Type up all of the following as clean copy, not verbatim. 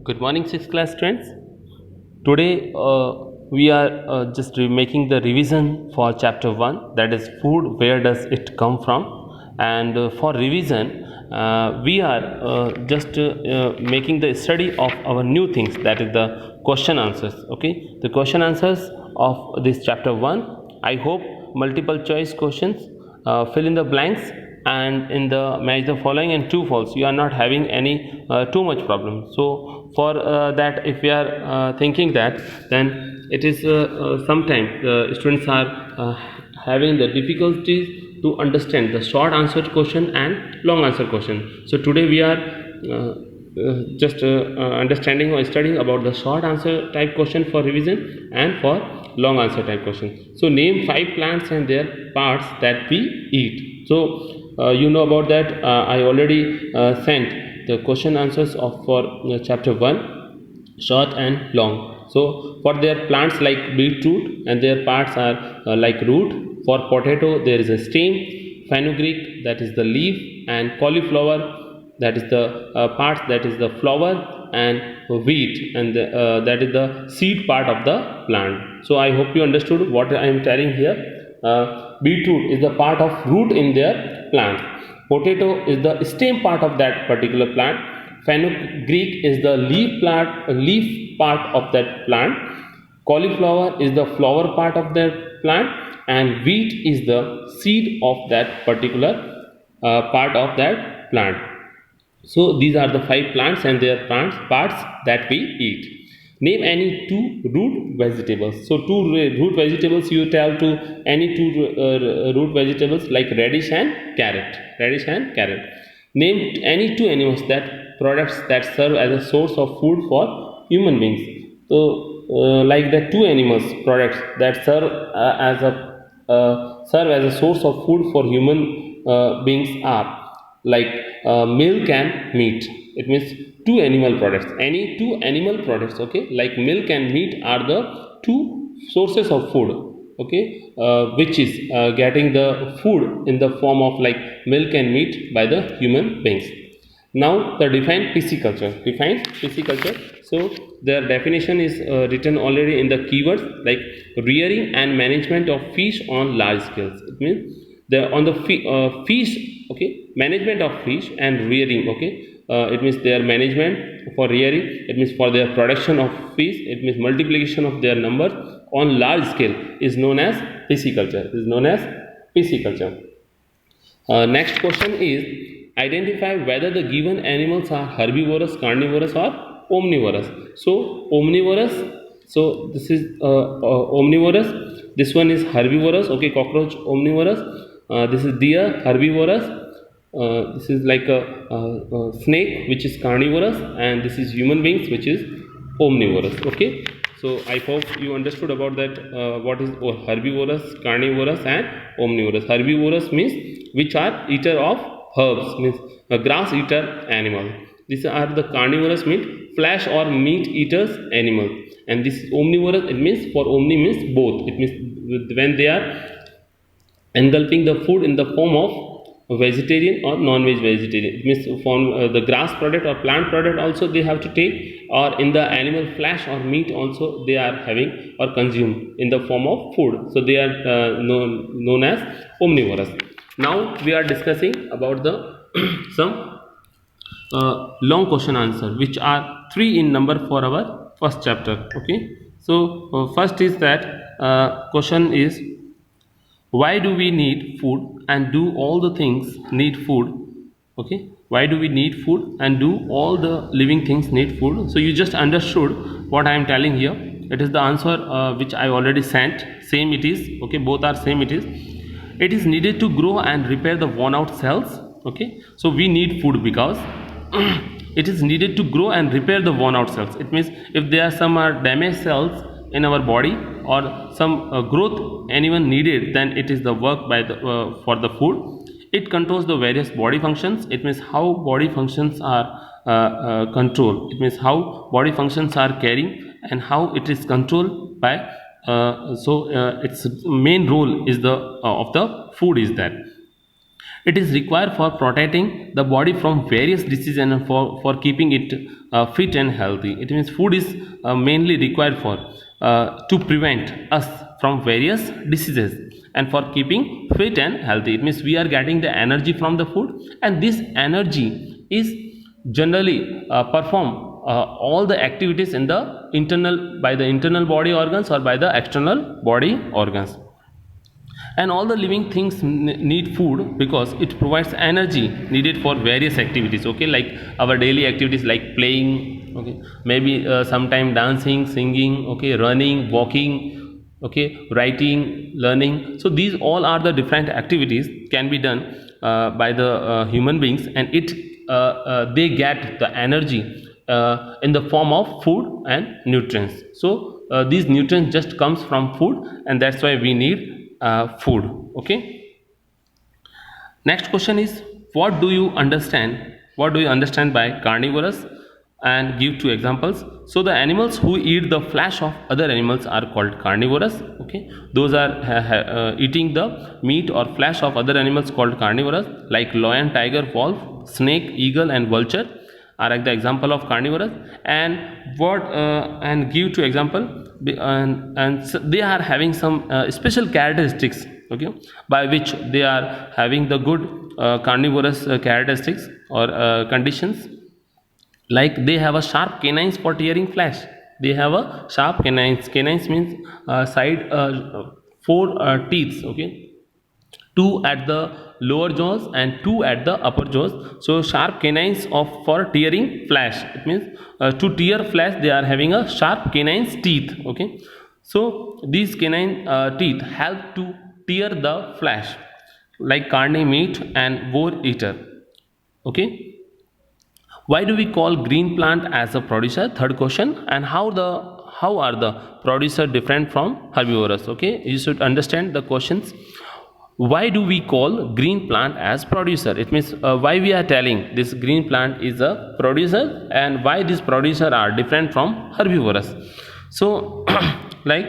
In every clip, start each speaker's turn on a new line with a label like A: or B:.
A: Good morning, 6th class students. Today we are just making the revision for chapter 1, that is food, where does it come from? And for revision we are just making the study of our new things, that is the question answers. Okay, the question answers of this chapter 1. I hope multiple choice questions, fill in the blanks, and in the match the following and true false, you are not having any too much problem. So for that, if we are thinking that, then it is sometimes the students are having the difficulties to understand the short answered question and long answer question. So today we are just understanding or studying about the short answer type question for revision and for long answer type question. So name 5 plants and their parts that we eat. So you know about that. I already sent the question answers of for chapter 1, short and long. So for their plants like beetroot and their parts are like root. For potato there is a stem, fenugreek that is the leaf, and cauliflower that is the parts, that is the flower, and wheat and that is the seed part of the plant. So I hope you understood what I am telling here. Beetroot is the part of root in their plant. Potato is the stem part of that particular plant. Fenugreek is the leaf part of that plant. Cauliflower is the flower part of that plant, and wheat is the seed of that particular part of that plant. So these are the 5 plants and their parts that we eat. Name any 2 root vegetables. So 2 root vegetables, you tell to any 2 root vegetables like radish and carrot. Name any 2 animals that products that serve as a source of food for human beings. So like the 2 animals products that serve as a source of food for human beings are like milk and meat. It means 2 animal products, any 2 animal products. Okay, like milk and meat are the 2 sources of food. Okay, which is getting the food in the form of like milk and meat by the human beings. Now the define pisciculture. So their definition is written already in the keywords, like rearing and management of fish on large scales. It means on the fish. Okay, management of fish and rearing. Okay, it means their management for rearing, it means for their production of fish, it means multiplication of their numbers on large scale is known as pisciculture. Next question is identify whether the given animals are herbivorous, carnivorous, or omnivorous. So omnivorous, so this is omnivorous, this one is herbivorous. Okay, cockroach omnivorous, this is deer herbivorous, this is like a snake which is carnivorous, and this is human beings which is omnivorous. Okay, so I hope you understood about that, what is herbivorous, carnivorous, and omnivorous. Herbivorous means which are eater of herbs, means a grass eater animal. These are the carnivorous, meat flesh or meat eaters animal, and this is omnivorous. It means for omni means both. It means when they are engulfing the food in the form of vegetarian or non-veg vegetarian. It means from the grass product or plant product also they have to take, or in the animal flesh or meat also they are having or consume in the form of food. So they are known as omnivorous. Now we are discussing about the some long question answer, which are 3 in number for our first chapter. Okay, so first is that question is, why do we need food and do all the things need food? Okay, why do we need food and do all the living things need food? So you just understood what I am telling here. It is the answer which I already sent. Same it is. Okay, both are same it is. It is needed to grow and repair the worn out cells. Okay, so we need food because it is needed to grow and repair the worn out cells. It means if there are some damaged cells in our body or some growth anyone needed, then it is the work by the for the food. It controls the various body functions. It means how body functions are controlled. It means how body functions are carrying and how it is controlled by its main role is the of the food is that. It is required for protecting the body from various diseases and for keeping it fit and healthy. It means food is mainly required for to prevent us from various diseases and for keeping fit and healthy. It means we are getting the energy from the food, and this energy is generally perform all the activities in the internal by the internal body organs or by the external body organs. And all the living things need food because it provides energy needed for various activities, okay, like our daily activities like playing, okay, maybe sometime dancing, singing, okay, running, walking, okay, writing, learning. So these all are the different activities can be done by the human beings, and they get the energy in the form of food and nutrients. So these nutrients just comes from food, and that's why we need food. Okay, next question is, what do you understand by carnivorous, and give two examples. So the animals who eat the flesh of other animals are called carnivorous. Okay, those are eating the meat or flesh of other animals called carnivorous, like lion, tiger, wolf, snake, eagle and vulture are like the example of carnivorous. And give two example, and so they are having some special characteristics, okay, by which they are having the good carnivorous characteristics or conditions, like they have a sharp canines for tearing flesh. They have a sharp canines means side four teeth, okay, two at the lower jaws and two at the upper jaws. So sharp canines for tearing flesh. It means to tear flesh they are having a sharp canines teeth. Okay, so these canine teeth help to tear the flesh, like carne meat and boar eater. Okay, why do we call green plant as a producer? Third question. And how are the producer different from herbivorous? Okay, you should understand the questions. Why do we call green plant as producer? It means why we are telling this green plant is a producer, and why these producer are different from herbivorous. So like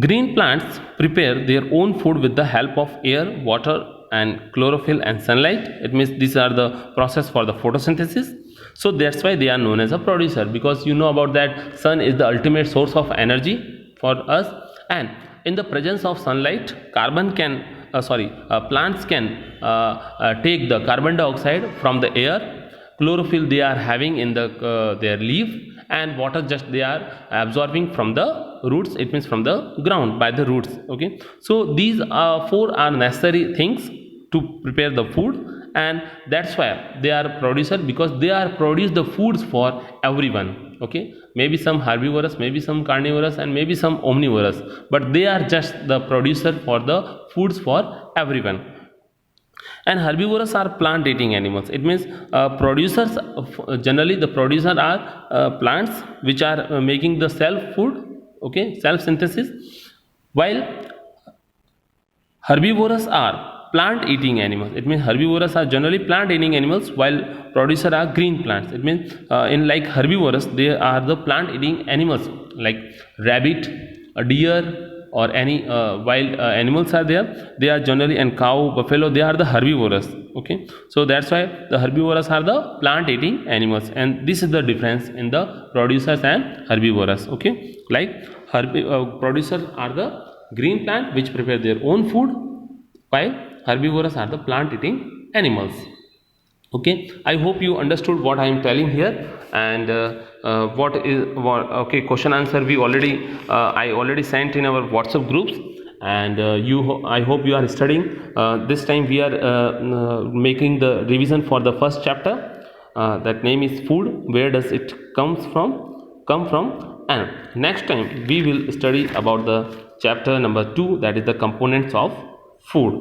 A: green plants prepare their own food with the help of air, water and chlorophyll and sunlight. It means these are the process for the photosynthesis. So that's why they are known as a producer, because you know about that sun is the ultimate source of energy for us, and in the presence of sunlight, plants can take the carbon dioxide from the air, chlorophyll they are having in their leaf, and water just they are absorbing from the roots. It means from the ground by the roots. Okay, so these four are necessary things to prepare the food, and that's why they are producer, because they are produce the foods for everyone. Okay, maybe some herbivorous, maybe some carnivorous and maybe some omnivorous, but they are just the producer for the foods for everyone. And herbivorous are plant eating animals. It means producers, generally the producer are plants which are making the self food, okay, self synthesis, while herbivorous are plant eating animals. It means herbivorous are generally plant eating animals, while producer are green plants. It means in like herbivorous they are the plant eating animals like rabbit, a deer or any wild animals are there. They are generally, and cow, buffalo, they are the herbivorous. Okay, so that's why the herbivorous are the plant eating animals, and this is the difference in the producers and herbivorous. Okay, like producers are the green plant which prepare their own food, while herbivorous are the plant eating animals. Okay, I hope you understood what I am telling here. And okay, question answer we already I already sent in our WhatsApp groups, and I hope you are studying. This time we are making the revision for the first chapter, that name is food, where does it come from, and next time we will study about the chapter number 2, that is the components of food.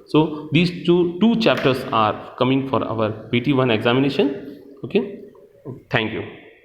A: So these two chapters are coming for our PT1 examination. Okay, thank you.